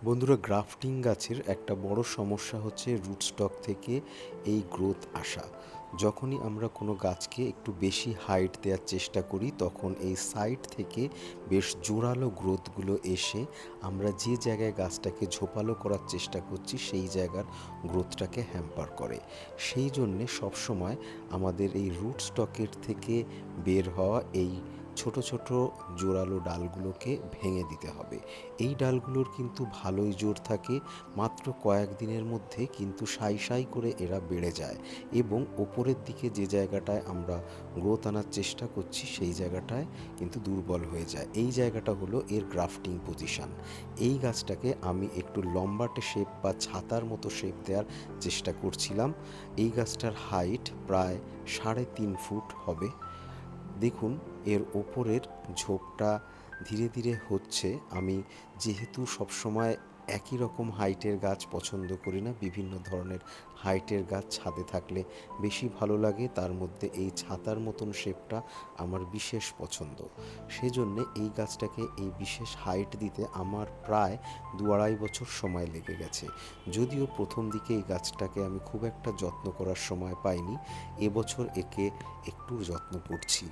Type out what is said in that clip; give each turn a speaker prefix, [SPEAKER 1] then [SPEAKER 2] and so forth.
[SPEAKER 1] বন্ধুরা, গ্রাফটিং গাছের একটা বড় সমস্যা হচ্ছে রুট স্টক থেকে এই গ্রোথ আসা। যখনই আমরা কোনো গাছকে একটু বেশি হাইট দেওয়ার চেষ্টা করি, তখন এই সাইড থেকে বেশ জোরালো গ্রোথগুলো এসে আমরা যে জায়গায় গাছটাকে ঝোপালো করার চেষ্টা করছি সেই জায়গার গ্রোথটাকে হ্যাম্পার করে। সেই জন্যে সবসময় আমাদের এই রুট স্টকের থেকে বের হওয়া এই ছোট ছোট জোরালো ডালগুলোকে ভেঙে দিতে হবে। এই ডালগুলোর কিন্তু ভালোই জোর থাকে, মাত্র কয়েক দিনের মধ্যে কিন্তু সাই সাই করে এরা বেড়ে যায় এবং ওপরের দিকে যে জায়গাটায় আমরা গ্রোথ আনার চেষ্টা করছি সেই জায়গাটায় কিন্তু দুর্বল হয়ে যায়। এই জায়গাটা হলো এর গ্রাফটিং পজিশান। এই গাছটাকে আমি একটু লম্বাটে শেপ বা ছাতার মতো শেপ দেওয়ার চেষ্টা করছিলাম। এই গাছটার হাইট প্রায় 3.5 ফুট হবে। দেখুন, এর ওপরের ঝোপটা ধীরে ধীরে হচ্ছে। আমি যেহেতু সবসময় একই রকম হাইটের গাছ পছন্দ করি না, বিভিন্ন ধরনের হাইটের গাছ ছাদে থাকলে বেশি ভালো লাগে, তার মধ্যে এই ছাতার মতন শেপটা আমার বিশেষ পছন্দ। সেজন্যে এই গাছটাকে এই বিশেষ হাইট দিতে আমার প্রায় 2-2.5 বছর সময় লেগে গেছে। যদিও প্রথম দিকে এই গাছটাকে আমি খুব একটা যত্ন করার সময় পাইনি, এবছর একে একটু যত্ন করছি।